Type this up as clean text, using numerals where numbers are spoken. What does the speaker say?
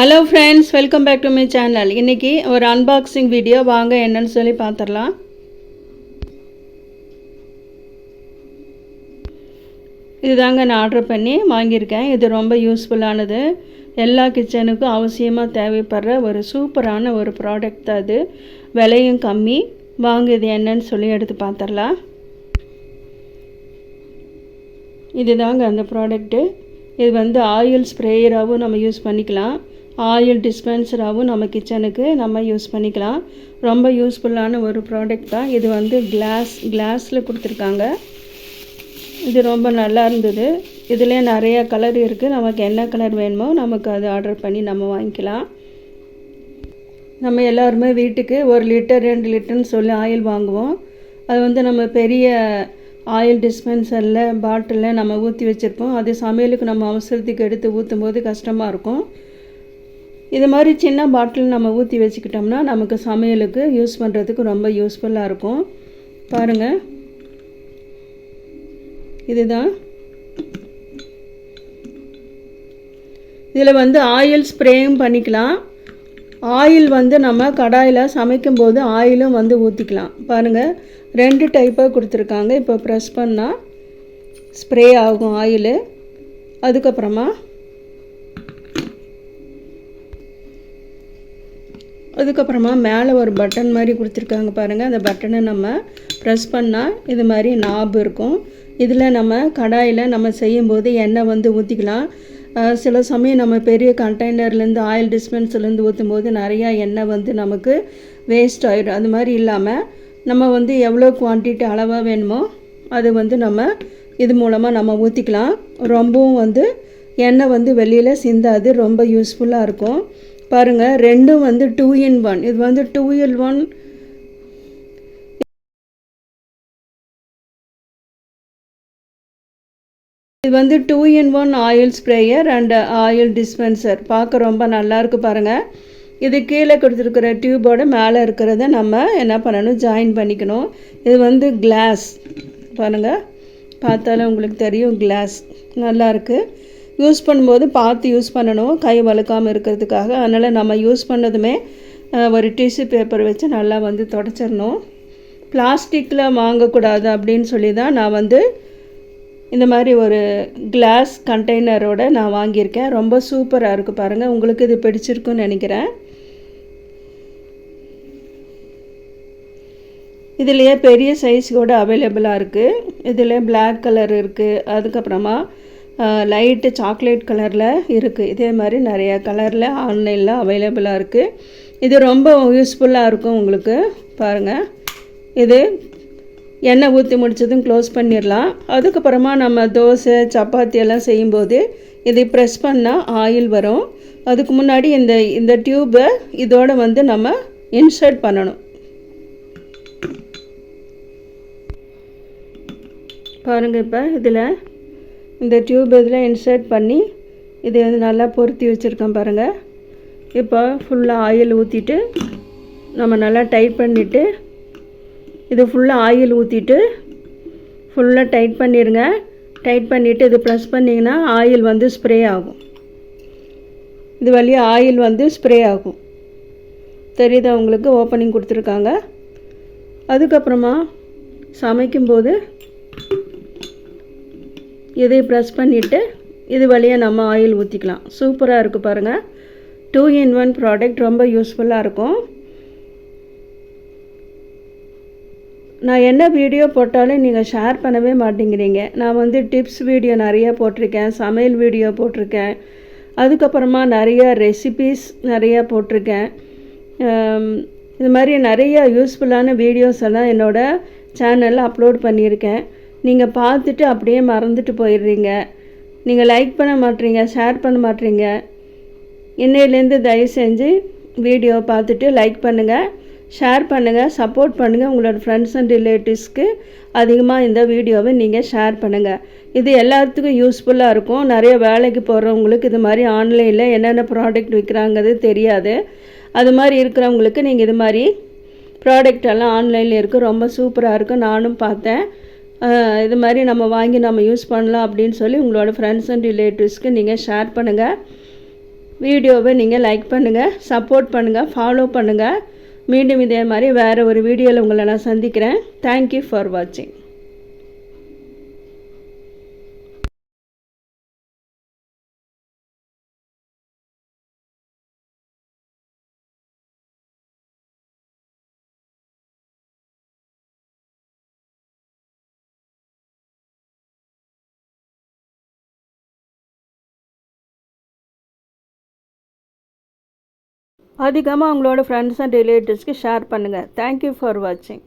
Hello friends, welcome back to my channel. இன்றைக்கி ஒரு unboxing video வாங்க என்னன்னு சொல்லி பார்த்துடலாம். இதுதாங்க நான் ஆர்டர் பண்ணி வாங்கியிருக்கேன். இது ரொம்ப யூஸ்ஃபுல்லானது. எல்லா கிச்சனுக்கும் அவசியமாக தேவைப்படுற ஒரு சூப்பரான ஒரு ப்ராடக்ட் தான் அது. விலையும் கம்மி. வாங்க இது என்னன்னு சொல்லி எடுத்து பார்த்துடலாம். இதுதாங்க அந்த ப்ராடக்ட்டு. இது ஆயில் ஸ்ப்ரேயராகவும் நம்ம யூஸ் பண்ணிக்கலாம், ஆயில் டிஸ்பென்சராகவும் நம்ம கிச்சனுக்கு நம்ம யூஸ் பண்ணிக்கலாம். ரொம்ப யூஸ்ஃபுல்லான ஒரு ப்ராடக்ட் தான் இது. கிளாஸில் கொடுத்துருக்காங்க. இது ரொம்ப நல்லா இருந்தது. இதில் நிறைய கலர் இருக்குது. நமக்கு என்ன கலர் வேணுமோ நமக்கு அது ஆர்டர் பண்ணி நம்ம வாங்கிக்கலாம். நம்ம எல்லாருமே வீட்டுக்கு 1 லிட்டர் 2 லிட்டர்னு சொல்லி ஆயில் வாங்குவோம். அது நம்ம பெரிய ஆயில் டிஸ்பென்சரில் பாட்டிலில் நம்ம ஊற்றி வச்சுருப்போம். அது சமையலுக்கு நம்ம அவசரத்துக்கு எடுத்து ஊற்றும் போது கஷ்டமாக இருக்கும். இது மாதிரி சின்ன பாட்டில் நம்ம ஊற்றி வச்சுக்கிட்டோம்னா நமக்கு சமையலுக்கு யூஸ் பண்ணுறதுக்கு ரொம்ப யூஸ்ஃபுல்லாக இருக்கும். பாருங்கள், இதுதான். இதில் ஆயில் ஸ்ப்ரேயும் பண்ணிக்கலாம். ஆயில் நம்ம கடாயில் சமைக்கும்போது ஆயிலும் ஊற்றிக்கலாம். பாருங்கள், 2 டைப்பாக கொடுத்துருக்காங்க. இப்போ ப்ரெஸ் பண்ணால் ஸ்ப்ரே ஆகும் ஆயில். அதுக்கப்புறமா மேலே ஒரு பட்டன் மாதிரி கொடுத்துருக்காங்க பாருங்கள். அந்த பட்டனை நம்ம ப்ரெஸ் பண்ணால் இது மாதிரி நாப் இருக்கும். இதில் நம்ம கடாயில் நம்ம செய்யும்போது எண்ணெய் ஊற்றிக்கலாம். சில சமயம் நம்ம பெரிய கண்டெய்னர்லேருந்து ஆயில் டிஸ்பென்சர்லேருந்து ஊற்றும்போது நிறையா எண்ணெய் நமக்கு வேஸ்ட் ஆகிடும். அது மாதிரி இல்லாமல் நம்ம எவ்வளோ குவான்டிட்டி அளவாக வேணுமோ அது நம்ம இது மூலமாக நம்ம ஊற்றிக்கலாம். ரொம்பவும் எண்ணெய் வெளியில் சிந்தாது. ரொம்ப யூஸ்ஃபுல்லாக இருக்கும். பாருங்கள், ரெண்டும் 2 in 1. இது 2 in 1. இது 2 in 1 oil sprayer and oil dispenser. பார்க்க ரொம்ப நல்லாயிருக்கு பாருங்கள். இது கீழே கொடுத்துருக்கிற டியூபோட மேலே இருக்கிறத நம்ம என்ன பண்ணணும், ஜாயின் பண்ணிக்கணும். இது கிளாஸ். பாருங்கள், பார்த்தாலும் உங்களுக்கு தெரியும், கிளாஸ் நல்லாயிருக்கு. யூஸ் பண்ணும்போது பார்த்து யூஸ் பண்ணணும், கை வழுக்காமல் இருக்கிறதுக்காக. அதனால் நம்ம யூஸ் பண்ணதுமே ஒரு டிஷ்யூ பேப்பர் வச்சு நல்லா தொடச்சிடணும். பிளாஸ்டிக்கில் வாங்கக்கூடாது அப்படின்னு சொல்லி தான் நான் இந்த மாதிரி ஒரு கிளாஸ் கண்டெய்னரோடு நான் வாங்கியிருக்கேன். ரொம்ப சூப்பராக இருக்குது பாருங்கள். உங்களுக்கு இது பிடிச்சிருக்குன்னு நினைக்கிறேன். இதிலேயே பெரிய சைஸ் கூட அவைலபிளாக இருக்குது. இதில் பிளாக் கலர் இருக்குது, அதுக்கப்புறமா லைட்டு சாக்லேட் கலரில் இருக்குது. இதே மாதிரி நிறையா கலரில் ஆன்லைனில் அவைலபிளாக இருக்குது. இது ரொம்ப யூஸ்ஃபுல்லாக இருக்கும் உங்களுக்கு. பாருங்கள், இது எண்ணெய் ஊற்றி முடித்ததும் க்ளோஸ் பண்ணிடலாம். அதுக்கப்புறமா நம்ம தோசை சப்பாத்தி எல்லாம் செய்யும்போது இதை ப்ரெஸ் பண்ணால் ஆயில் வரும். அதுக்கு முன்னாடி இந்த டியூப்பை இதோடு நம்ம இன்சர்ட் பண்ணணும். பாருங்கள், இப்போ இதில் இந்த டியூப் இதில் இன்சர்ட் பண்ணி இது நல்லா பொருத்தி வச்சுருக்கேன் பாருங்கள். இப்போ ஃபுல்லாக ஆயில் ஊற்றிட்டு நம்ம நல்லா டைட் பண்ணிவிட்டு, இது ஃபுல்லாக ஆயில் ஊற்றிட்டு ஃபுல்லாக டைட் பண்ணிடுங்க. டைட் பண்ணிவிட்டு இது ப்ரெஸ் பண்ணிங்கன்னா ஆயில் ஸ்ப்ரே ஆகும். இது வழியாக ஆயில் ஸ்ப்ரே ஆகும். தெரியுதா உங்களுக்கு? ஓப்பனிங் கொடுத்துருக்காங்க. அதுக்கப்புறமா சமைக்கும்போது இதை ப்ரெஸ் பண்ணிவிட்டு இது வழியாக நம்ம ஆயில் ஊற்றிக்கலாம். சூப்பராக இருக்குது பாருங்கள். 2 in 1 ப்ராடக்ட். ரொம்ப யூஸ்ஃபுல்லாக இருக்கும். நான் என்ன வீடியோ போட்டாலும் நீங்கள் ஷேர் பண்ணவே மாட்டேங்கிறீங்க. நான் டிப்ஸ் வீடியோ நிறையா போட்டிருக்கேன், சமையல் வீடியோ போட்டிருக்கேன், அதுக்கப்புறமா நிறையா ரெசிபீஸ் நிறையா போட்டிருக்கேன். இது மாதிரி நிறையா யூஸ்ஃபுல்லான வீடியோஸ் எல்லாம் என்னோடய சேனலில் அப்லோட் பண்ணியிருக்கேன். நீங்கள் பார்த்துட்டு அப்படியே மறந்துட்டு போயிடுறீங்க. நீங்கள் லைக் பண்ண மாட்டீங்க, ஷேர் பண்ண மாட்டீங்க. இன்னையிலேருந்து தயவு செஞ்சு வீடியோ பார்த்துட்டு லைக் பண்ணுங்கள், ஷேர் பண்ணுங்கள், சப்போர்ட் பண்ணுங்கள். உங்களோட ஃப்ரெண்ட்ஸ் அண்ட் ரிலேட்டிவ்ஸ்க்கு அதிகமாக இந்த வீடியோவை நீங்கள் ஷேர் பண்ணுங்கள். இது எல்லாத்துக்கும் யூஸ்ஃபுல்லாக இருக்கும். நிறைய வேலைக்கு போகிறவங்களுக்கு இது மாதிரி ஆன்லைனில் என்னென்ன ப்ராடக்ட் விற்கிறாங்கிறது தெரியாது. அது மாதிரி இருக்கிறவங்களுக்கு நீங்கள் இது மாதிரி ப்ராடக்ட் எல்லாம் ஆன்லைனில் இருக்குது. ரொம்ப சூப்பராக இருக்கும். நானும் பார்த்தேன். இது மாதிரி நம்ம வாங்கி நம்ம யூஸ் பண்ணலாம் அப்படின்னு சொல்லி உங்களோட ஃப்ரெண்ட்ஸ் அண்ட் ரிலேட்டிவ்ஸ்க்கு நீங்கள் ஷேர் பண்ணுங்கள். வீடியோவை நீங்கள் லைக் பண்ணுங்கள், சப்போர்ட் பண்ணுங்கள், ஃபாலோ பண்ணுங்கள். மீண்டும் இதே மாதிரி வேறு ஒரு வீடியோவில் உங்களை நான் சந்திக்கிறேன். தேங்க்யூ ஃபார் வாட்சிங். அதிகமாக உங்களோட ஃப்ரெண்ட்ஸ் அண்ட் ரிலேட்டிவ்ஸ்க்கு ஷேர் பண்ணுங்கள். தேங்க்யூ ஃபார் வாட்சிங்.